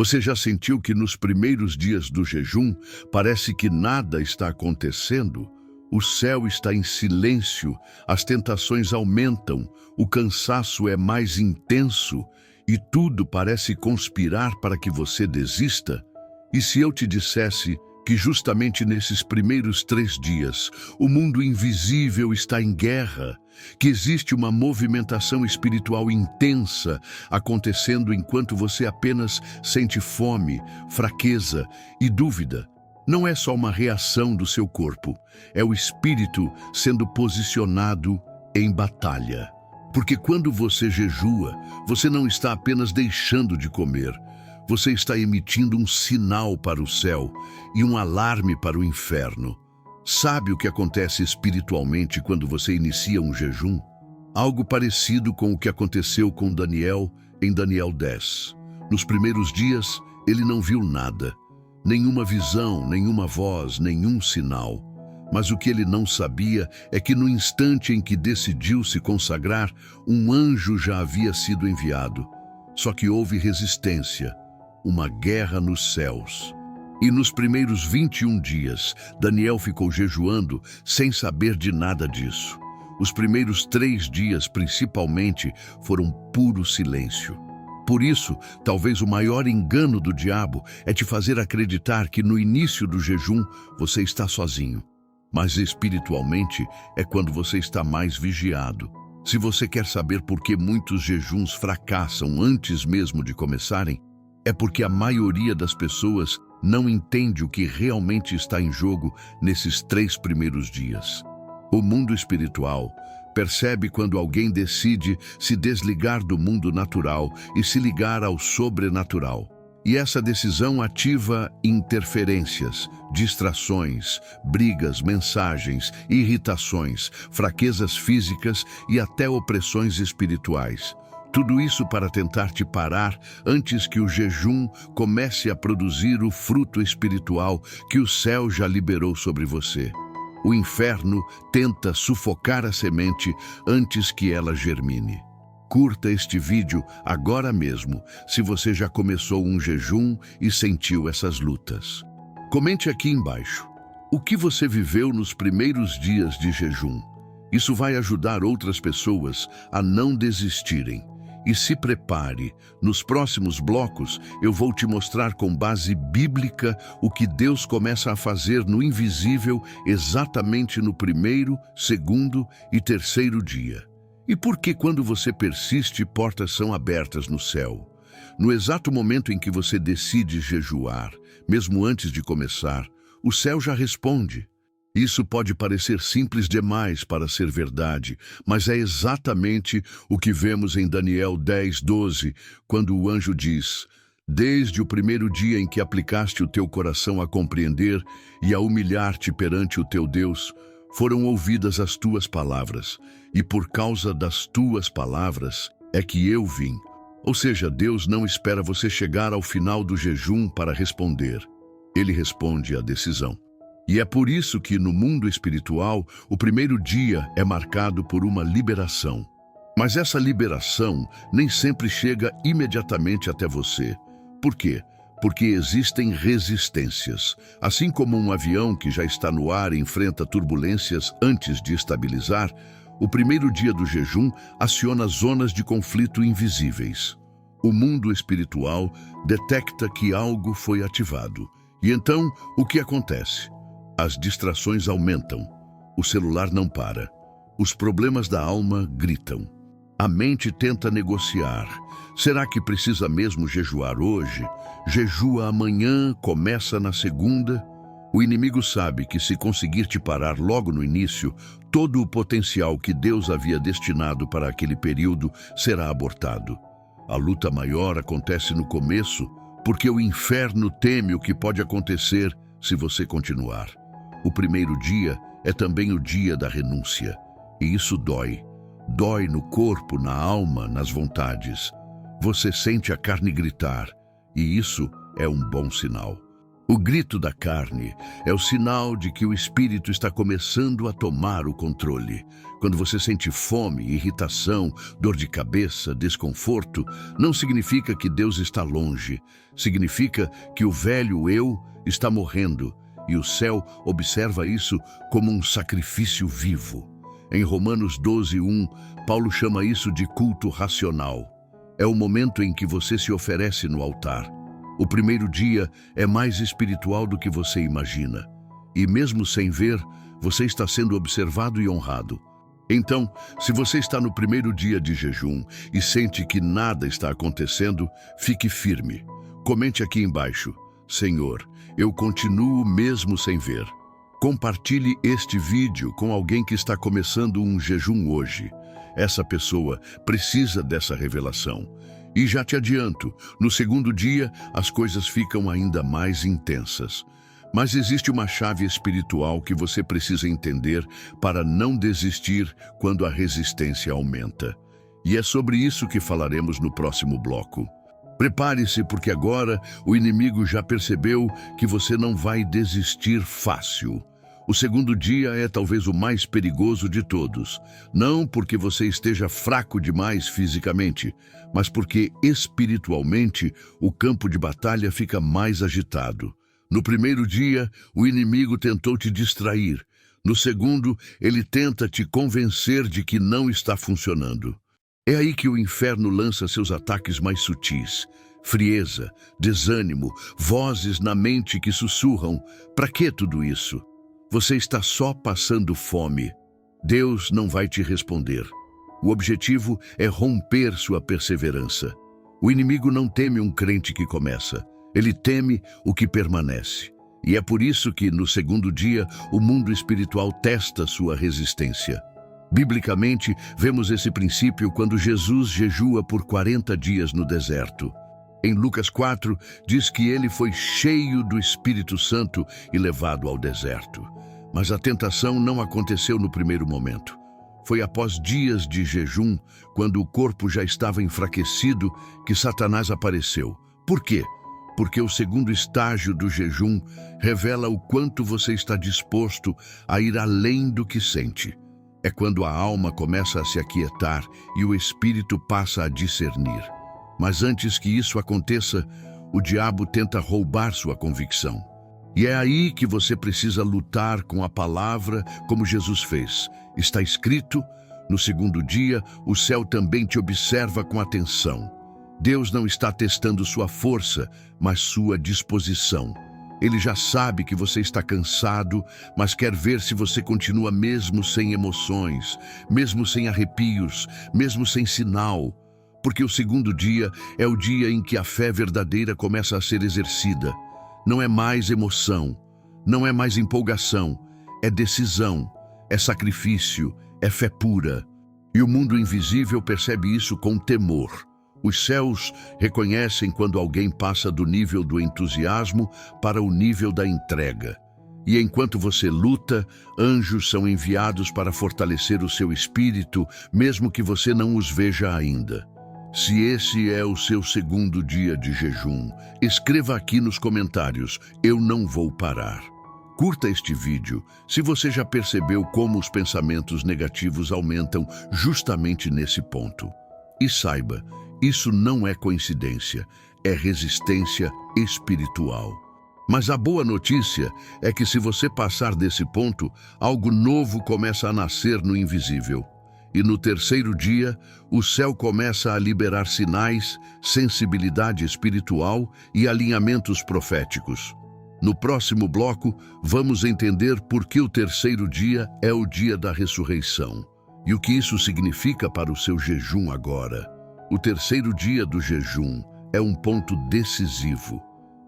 Você já sentiu que nos primeiros dias do jejum parece que nada está acontecendo? O céu está em silêncio, as tentações aumentam, o cansaço é mais intenso e tudo parece conspirar para que você desista? E se eu te dissesse que justamente nesses primeiros 3 dias o mundo invisível está em guerra, que existe uma movimentação espiritual intensa acontecendo enquanto você apenas sente fome, fraqueza e dúvida? Não é só uma reação do seu corpo, é o espírito sendo posicionado em batalha. Porque quando você jejua, você não está apenas deixando de comer, você está emitindo um sinal para o céu e um alarme para o inferno. Sabe o que acontece espiritualmente quando você inicia um jejum? Algo parecido com o que aconteceu com Daniel em Daniel 10. Nos primeiros dias, ele não viu nada, nenhuma visão, nenhuma voz, nenhum sinal. Mas o que ele não sabia é que no instante em que decidiu se consagrar, um anjo já havia sido enviado. Só que houve resistência, uma guerra nos céus. E nos primeiros 21 dias, Daniel ficou jejuando sem saber de nada disso. Os primeiros 3 dias, principalmente, foram puro silêncio. Por isso, talvez o maior engano do diabo é te fazer acreditar que no início do jejum você está sozinho. Mas espiritualmente é quando você está mais vigiado. Se você quer saber por que muitos jejuns fracassam antes mesmo de começarem, é porque a maioria das pessoas não entende o que realmente está em jogo nesses 3 primeiros dias. O mundo espiritual percebe quando alguém decide se desligar do mundo natural e se ligar ao sobrenatural. E essa decisão ativa interferências, distrações, brigas, mensagens, irritações, fraquezas físicas e até opressões espirituais. Tudo isso para tentar te parar antes que o jejum comece a produzir o fruto espiritual que o céu já liberou sobre você. O inferno tenta sufocar a semente antes que ela germine. Curta este vídeo agora mesmo, se você já começou um jejum e sentiu essas lutas. Comente aqui embaixo o que você viveu nos primeiros dias de jejum. Isso vai ajudar outras pessoas a não desistirem. E se prepare, nos próximos blocos eu vou te mostrar com base bíblica o que Deus começa a fazer no invisível exatamente no primeiro, segundo e terceiro dia. E por que quando você persiste, portas são abertas no céu? No exato momento em que você decide jejuar, mesmo antes de começar, o céu já responde. Isso pode parecer simples demais para ser verdade, mas é exatamente o que vemos em Daniel 10:12, quando o anjo diz: desde o primeiro dia em que aplicaste o teu coração a compreender e a humilhar-te perante o teu Deus, foram ouvidas as tuas palavras, e por causa das tuas palavras é que eu vim. Ou seja, Deus não espera você chegar ao final do jejum para responder. Ele responde à decisão. E é por isso que no mundo espiritual, o primeiro dia é marcado por uma liberação. Mas essa liberação nem sempre chega imediatamente até você. Por quê? Porque existem resistências. Assim como um avião que já está no ar enfrenta turbulências antes de estabilizar, o primeiro dia do jejum aciona zonas de conflito invisíveis. O mundo espiritual detecta que algo foi ativado. E então, o que acontece? As distrações aumentam, o celular não para, os problemas da alma gritam. A mente tenta negociar. Será que precisa mesmo jejuar hoje? Jejua amanhã, começa na segunda? O inimigo sabe que se conseguir te parar logo no início, todo o potencial que Deus havia destinado para aquele período será abortado. A luta maior acontece no começo, porque o inferno teme o que pode acontecer se você continuar. O primeiro dia é também o dia da renúncia, e isso dói. Dói no corpo, na alma, nas vontades. Você sente a carne gritar, e isso é um bom sinal. O grito da carne é o sinal de que o espírito está começando a tomar o controle. Quando você sente fome, irritação, dor de cabeça, desconforto, não significa que Deus está longe. Significa que o velho eu está morrendo e o céu observa isso como um sacrifício vivo. Em Romanos 12:1, Paulo chama isso de culto racional. É o momento em que você se oferece no altar. O primeiro dia é mais espiritual do que você imagina. E mesmo sem ver, você está sendo observado e honrado. Então, se você está no primeiro dia de jejum e sente que nada está acontecendo, fique firme. Comente aqui embaixo: Senhor, eu continuo mesmo sem ver. Compartilhe este vídeo com alguém que está começando um jejum hoje. Essa pessoa precisa dessa revelação. E já te adianto, no segundo dia as coisas ficam ainda mais intensas. Mas existe uma chave espiritual que você precisa entender para não desistir quando a resistência aumenta. E é sobre isso que falaremos no próximo bloco. Prepare-se, porque agora o inimigo já percebeu que você não vai desistir fácil. O segundo dia é talvez o mais perigoso de todos, não porque você esteja fraco demais fisicamente, mas porque espiritualmente o campo de batalha fica mais agitado. No primeiro dia, o inimigo tentou te distrair. No segundo, ele tenta te convencer de que não está funcionando. É aí que o inferno lança seus ataques mais sutis. Frieza, desânimo, vozes na mente que sussurram: "Para que tudo isso? Você está só passando fome." Deus não vai te responder. O objetivo é romper sua perseverança. O inimigo não teme um crente que começa. Ele teme o que permanece. E é por isso que, no segundo dia, o mundo espiritual testa sua resistência. Biblicamente, vemos esse princípio quando Jesus jejua por 40 dias no deserto. Em Lucas 4, diz que ele foi cheio do Espírito Santo e levado ao deserto. Mas a tentação não aconteceu no primeiro momento. Foi após dias de jejum, quando o corpo já estava enfraquecido, que Satanás apareceu. Por quê? Porque o segundo estágio do jejum revela o quanto você está disposto a ir além do que sente. É quando a alma começa a se aquietar e o espírito passa a discernir. Mas antes que isso aconteça, o diabo tenta roubar sua convicção. E é aí que você precisa lutar com a palavra, como Jesus fez. Está escrito: no segundo dia, o céu também te observa com atenção. Deus não está testando sua força, mas sua disposição. Ele já sabe que você está cansado, mas quer ver se você continua mesmo sem emoções, mesmo sem arrepios, mesmo sem sinal. Porque o segundo dia é o dia em que a fé verdadeira começa a ser exercida. Não é mais emoção, não é mais empolgação, é decisão, é sacrifício, é fé pura. E o mundo invisível percebe isso com temor. Os céus reconhecem quando alguém passa do nível do entusiasmo para o nível da entrega. E enquanto você luta, anjos são enviados para fortalecer o seu espírito, mesmo que você não os veja ainda. Se esse é o seu segundo dia de jejum, escreva aqui nos comentários: "Eu não vou parar." Curta este vídeo se você já percebeu como os pensamentos negativos aumentam justamente nesse ponto. E saiba, isso não é coincidência, é resistência espiritual. Mas a boa notícia é que, se você passar desse ponto, algo novo começa a nascer no invisível. E no terceiro dia, o céu começa a liberar sinais, sensibilidade espiritual e alinhamentos proféticos. No próximo bloco, vamos entender por que o terceiro dia é o dia da ressurreição e o que isso significa para o seu jejum agora. O terceiro dia do jejum é um ponto decisivo.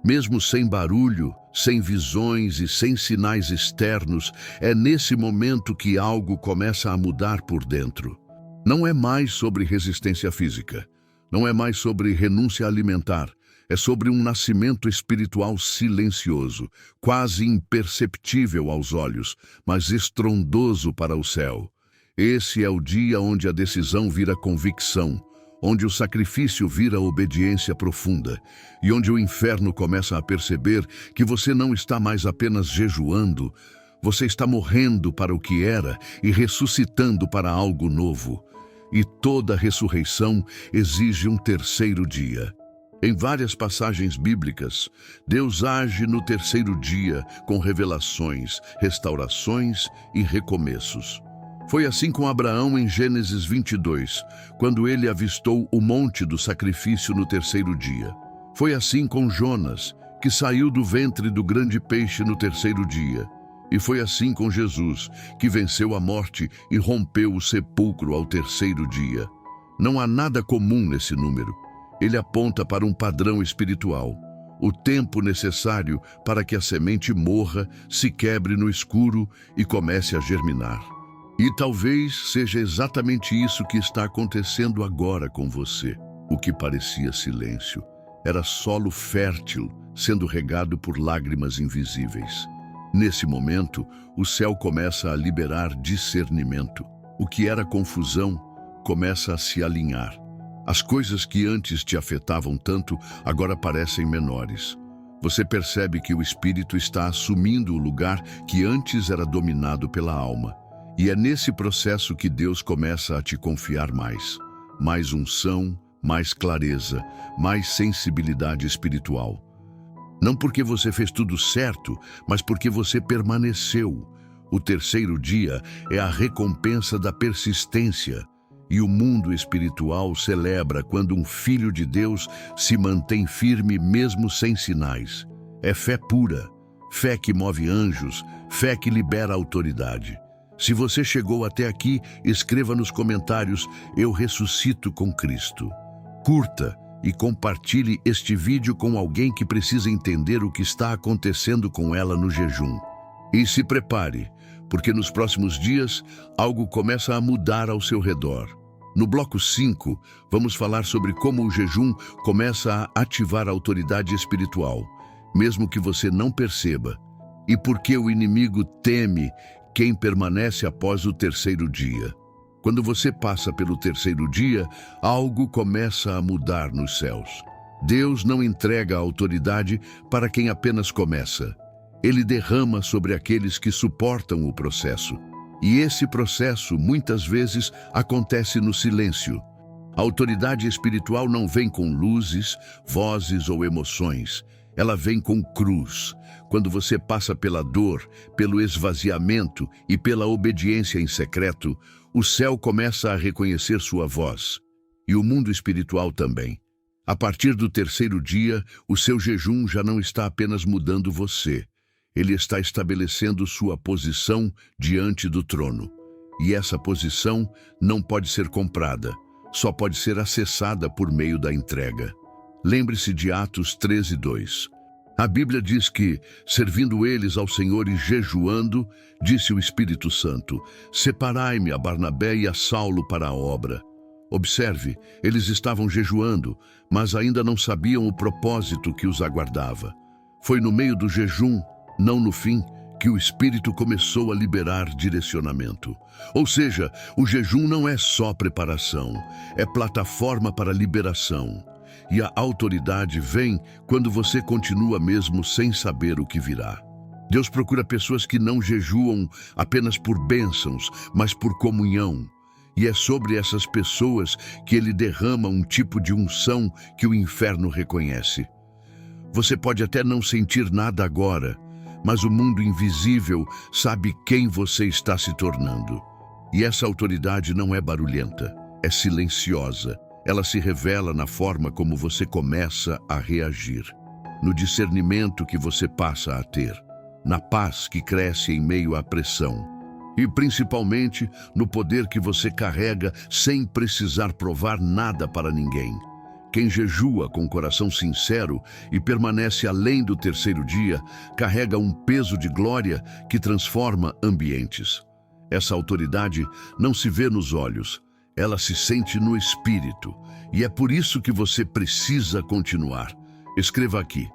Mesmo sem barulho, sem visões e sem sinais externos, é nesse momento que algo começa a mudar por dentro. Não é mais sobre resistência física, não é mais sobre renúncia alimentar, é sobre um nascimento espiritual silencioso, quase imperceptível aos olhos, mas estrondoso para o céu. Esse é o dia onde a decisão vira convicção, onde o sacrifício vira obediência profunda e onde o inferno começa a perceber que você não está mais apenas jejuando, você está morrendo para o que era e ressuscitando para algo novo. E toda ressurreição exige um terceiro dia. Em várias passagens bíblicas, Deus age no terceiro dia com revelações, restaurações e recomeços. Foi assim com Abraão em Gênesis 22, quando ele avistou o monte do sacrifício no terceiro dia. Foi assim com Jonas, que saiu do ventre do grande peixe no terceiro dia. E foi assim com Jesus, que venceu a morte e rompeu o sepulcro ao terceiro dia. Não há nada comum nesse número. Ele aponta para um padrão espiritual, o tempo necessário para que a semente morra, se quebre no escuro e comece a germinar. E talvez seja exatamente isso que está acontecendo agora com você. O que parecia silêncio era solo fértil sendo regado por lágrimas invisíveis. Nesse momento, o céu começa a liberar discernimento. O que era confusão começa a se alinhar. As coisas que antes te afetavam tanto agora parecem menores. Você percebe que o espírito está assumindo o lugar que antes era dominado pela alma. E é nesse processo que Deus começa a te confiar mais. Mais unção, mais clareza, mais sensibilidade espiritual. Não porque você fez tudo certo, mas porque você permaneceu. O terceiro dia é a recompensa da persistência. E o mundo espiritual celebra quando um filho de Deus se mantém firme mesmo sem sinais. É fé pura, fé que move anjos, fé que libera autoridade. Se você chegou até aqui, escreva nos comentários: eu ressuscito com Cristo. Curta e compartilhe este vídeo com alguém que precisa entender o que está acontecendo com ela no jejum. E se prepare, porque nos próximos dias algo começa a mudar ao seu redor. No bloco 5, vamos falar sobre como o jejum começa a ativar a autoridade espiritual, mesmo que você não perceba, e por que o inimigo teme quem permanece após o terceiro dia. Quando você passa pelo terceiro dia, algo começa a mudar nos céus. Deus não entrega a autoridade para quem apenas começa. Ele derrama sobre aqueles que suportam o processo. E esse processo, muitas vezes, acontece no silêncio. A autoridade espiritual não vem com luzes, vozes ou emoções. Ela vem com cruz. Quando você passa pela dor, pelo esvaziamento e pela obediência em secreto, o céu começa a reconhecer sua voz. E o mundo espiritual também. A partir do terceiro dia, o seu jejum já não está apenas mudando você. Ele está estabelecendo sua posição diante do trono. E essa posição não pode ser comprada, só pode ser acessada por meio da entrega. Lembre-se de Atos 13:2. A Bíblia diz que, servindo eles ao Senhor e jejuando, disse o Espírito Santo: separai-me a Barnabé e a Saulo para a obra. Observe, eles estavam jejuando, mas ainda não sabiam o propósito que os aguardava. Foi no meio do jejum, não no fim, que o Espírito começou a liberar direcionamento. Ou seja, o jejum não é só preparação, é plataforma para liberação. E a autoridade vem quando você continua mesmo sem saber o que virá. Deus procura pessoas que não jejuam apenas por bênçãos, mas por comunhão. E é sobre essas pessoas que Ele derrama um tipo de unção que o inferno reconhece. Você pode até não sentir nada agora, mas o mundo invisível sabe quem você está se tornando. E essa autoridade não é barulhenta, é silenciosa. Ela se revela na forma como você começa a reagir, no discernimento que você passa a ter, na paz que cresce em meio à pressão e, principalmente, no poder que você carrega sem precisar provar nada para ninguém. Quem jejua com coração sincero e permanece além do terceiro dia, carrega um peso de glória que transforma ambientes. Essa autoridade não se vê nos olhos, ela se sente no espírito, e é por isso que você precisa continuar. Escreva aqui: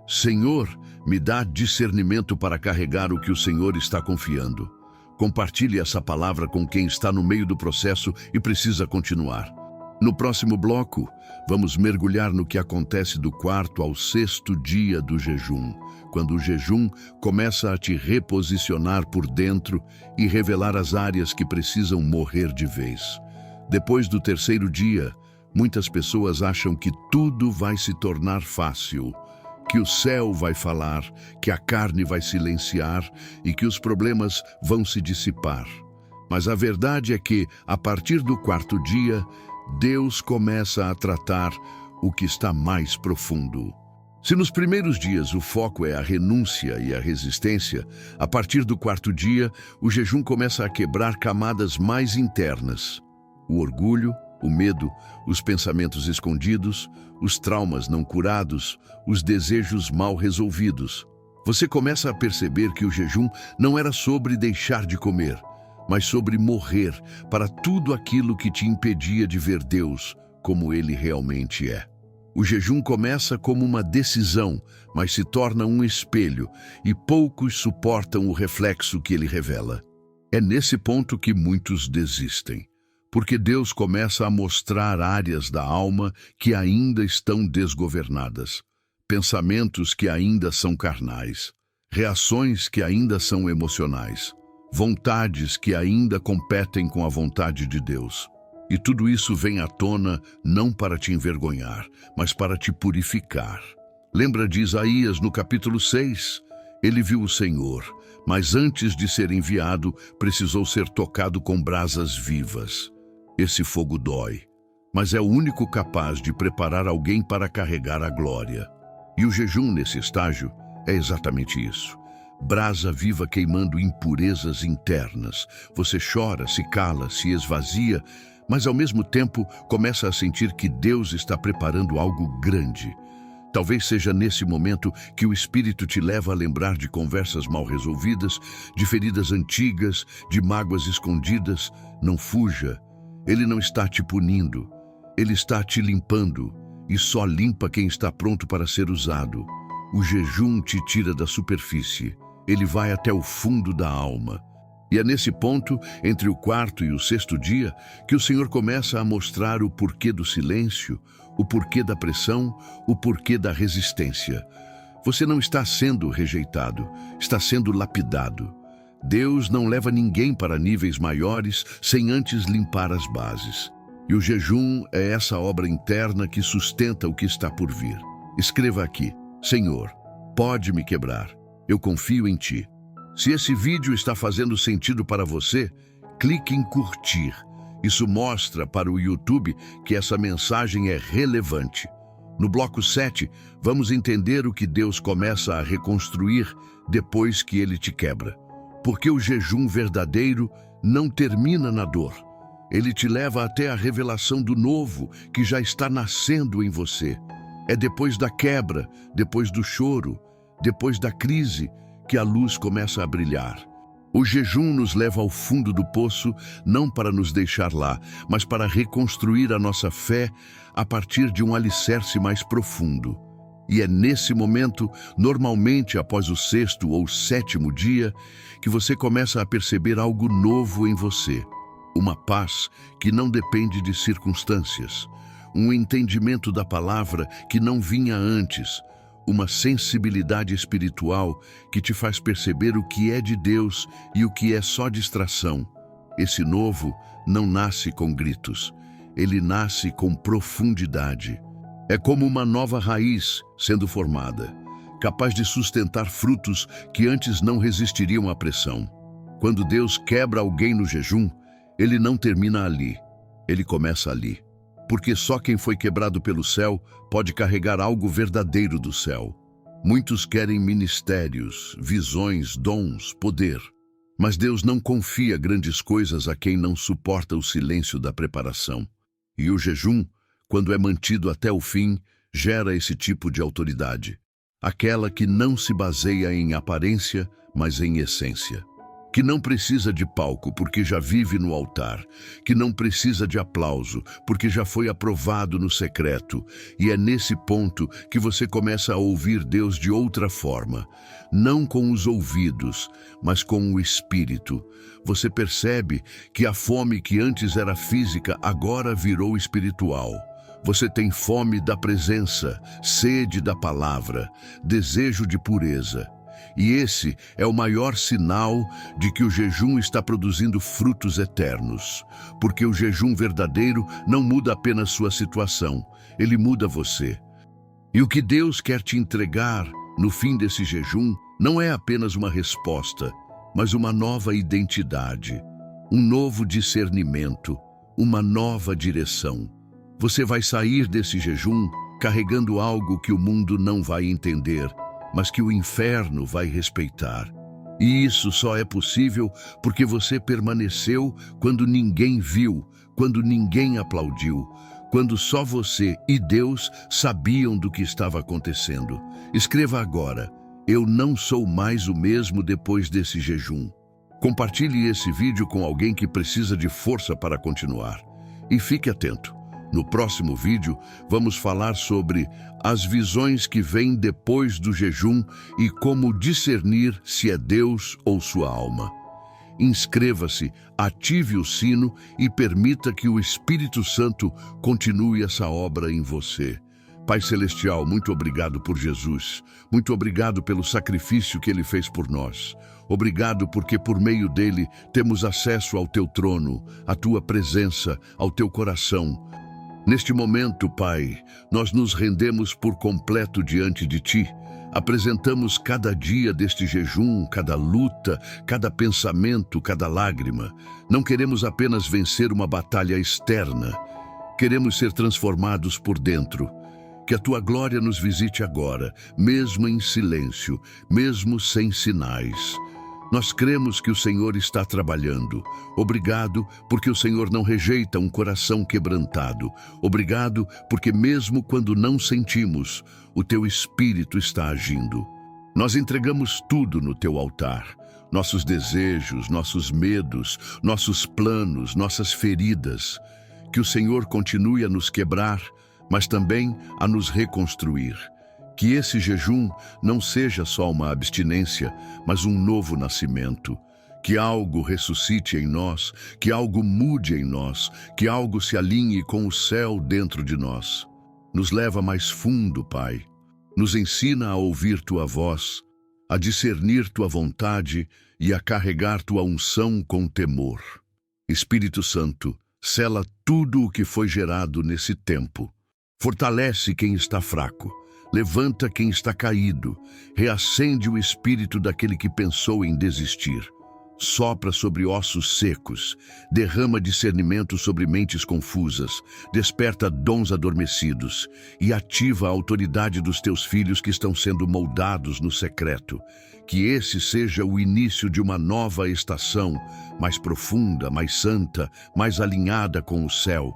Senhor, me dá discernimento para carregar o que o Senhor está confiando. Compartilhe essa palavra com quem está no meio do processo e precisa continuar. No próximo bloco, vamos mergulhar no que acontece do 4º ao 6º dia do jejum, quando o jejum começa a te reposicionar por dentro e revelar as áreas que precisam morrer de vez. Depois do 3º dia, muitas pessoas acham que tudo vai se tornar fácil, que o céu vai falar, que a carne vai silenciar e que os problemas vão se dissipar. Mas a verdade é que, a partir do 4º dia, Deus começa a tratar o que está mais profundo. Se nos primeiros dias o foco é a renúncia e a resistência, a partir do 4º dia, o jejum começa a quebrar camadas mais internas. O orgulho, o medo, os pensamentos escondidos, os traumas não curados, os desejos mal resolvidos. Você começa a perceber que o jejum não era sobre deixar de comer, mas sobre morrer para tudo aquilo que te impedia de ver Deus como Ele realmente é. O jejum começa como uma decisão, mas se torna um espelho, e poucos suportam o reflexo que ele revela. É nesse ponto que muitos desistem, porque Deus começa a mostrar áreas da alma que ainda estão desgovernadas, pensamentos que ainda são carnais, reações que ainda são emocionais, vontades que ainda competem com a vontade de Deus. E tudo isso vem à tona não para te envergonhar, mas para te purificar. Lembra de Isaías no capítulo 6? Ele viu o Senhor, mas antes de ser enviado, precisou ser tocado com brasas vivas. Esse fogo dói, mas é o único capaz de preparar alguém para carregar a glória. E o jejum nesse estágio é exatamente isso. Brasa viva queimando impurezas internas. Você chora, se cala, se esvazia, mas ao mesmo tempo começa a sentir que Deus está preparando algo grande. Talvez seja nesse momento que o Espírito te leva a lembrar de conversas mal resolvidas, de feridas antigas, de mágoas escondidas. Não fuja. Ele não está te punindo. Ele está te limpando, e só limpa quem está pronto para ser usado. O jejum te tira da superfície. Ele vai até o fundo da alma. E é nesse ponto, entre o 4º e o 6º dia, que o Senhor começa a mostrar o porquê do silêncio, o porquê da pressão, o porquê da resistência. Você não está sendo rejeitado, está sendo lapidado. Deus não leva ninguém para níveis maiores sem antes limpar as bases. E o jejum é essa obra interna que sustenta o que está por vir. Escreva aqui: Senhor, pode me quebrar. Eu confio em Ti. Se esse vídeo está fazendo sentido para você, clique em curtir. Isso mostra para o YouTube que essa mensagem é relevante. No bloco 7, vamos entender o que Deus começa a reconstruir depois que Ele te quebra. Porque o jejum verdadeiro não termina na dor. Ele te leva até a revelação do novo que já está nascendo em você. É depois da quebra, depois do choro, depois da crise, que a luz começa a brilhar. O jejum nos leva ao fundo do poço, não para nos deixar lá, mas para reconstruir a nossa fé a partir de um alicerce mais profundo. E é nesse momento, normalmente após o 6º ou 7º dia, que você começa a perceber algo novo em você. Uma paz que não depende de circunstâncias. Um entendimento da palavra que não vinha antes. Uma sensibilidade espiritual que te faz perceber o que é de Deus e o que é só distração. Esse novo não nasce com gritos, ele nasce com profundidade. É como uma nova raiz sendo formada, capaz de sustentar frutos que antes não resistiriam à pressão. Quando Deus quebra alguém no jejum, ele não termina ali, ele começa ali. Porque só quem foi quebrado pelo céu pode carregar algo verdadeiro do céu. Muitos querem ministérios, visões, dons, poder. Mas Deus não confia grandes coisas a quem não suporta o silêncio da preparação. E o jejum, quando é mantido até o fim, gera esse tipo de autoridade. Aquela que não se baseia em aparência, mas em essência. que não precisa de palco porque já vive no altar, que não precisa de aplauso porque já foi aprovado no secreto. E é nesse ponto que você começa a ouvir Deus de outra forma, não com os ouvidos, mas com o espírito. Você percebe que a fome que antes era física agora virou espiritual. Você tem fome da presença, sede da palavra, desejo de pureza. E esse é o maior sinal de que o jejum está produzindo frutos eternos. Porque o jejum verdadeiro não muda apenas sua situação, ele muda você. E o que Deus quer te entregar no fim desse jejum não é apenas uma resposta, mas uma nova identidade, um novo discernimento, uma nova direção. Você vai sair desse jejum carregando algo que o mundo não vai entender, mas que o inferno vai respeitar. E isso só é possível porque você permaneceu quando ninguém viu, quando ninguém aplaudiu, quando só você e Deus sabiam do que estava acontecendo. Escreva agora: eu não sou mais o mesmo depois desse jejum. Compartilhe esse vídeo com alguém que precisa de força para continuar. E fique atento. No próximo vídeo, vamos falar sobre as visões que vêm depois do jejum e como discernir se é Deus ou sua alma. Inscreva-se, ative o sino e permita que o Espírito Santo continue essa obra em você. Pai Celestial, muito obrigado por Jesus. Muito obrigado pelo sacrifício que Ele fez por nós. Obrigado porque por meio dele temos acesso ao Teu trono, à Tua presença, ao Teu coração. Neste momento, Pai, nós nos rendemos por completo diante de Ti. Apresentamos cada dia deste jejum, cada luta, cada pensamento, cada lágrima. Não queremos apenas vencer uma batalha externa. Queremos ser transformados por dentro. Que a Tua glória nos visite agora, mesmo em silêncio, mesmo sem sinais. Nós cremos que o Senhor está trabalhando. Obrigado porque o Senhor não rejeita um coração quebrantado. Obrigado porque mesmo quando não sentimos, o Teu Espírito está agindo. Nós entregamos tudo no Teu altar. Nossos desejos, nossos medos, nossos planos, nossas feridas. Que o Senhor continue a nos quebrar, mas também a nos reconstruir. Que esse jejum não seja só uma abstinência, mas um novo nascimento. Que algo ressuscite em nós, que algo mude em nós, que algo se alinhe com o céu dentro de nós. Nos leva mais fundo, Pai. Nos ensina a ouvir Tua voz, a discernir Tua vontade e a carregar Tua unção com temor. Espírito Santo, sela tudo o que foi gerado nesse tempo. Fortalece quem está fraco. Levanta quem está caído, reacende o espírito daquele que pensou em desistir. Sopra sobre ossos secos, derrama discernimento sobre mentes confusas, desperta dons adormecidos e ativa a autoridade dos Teus filhos que estão sendo moldados no secreto. Que esse seja o início de uma nova estação, mais profunda, mais santa, mais alinhada com o céu.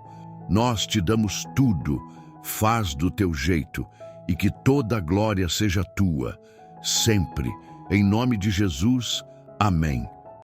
Nós Te damos tudo, faz do Teu jeito, e que toda a glória seja Tua, sempre. Em nome de Jesus, amém.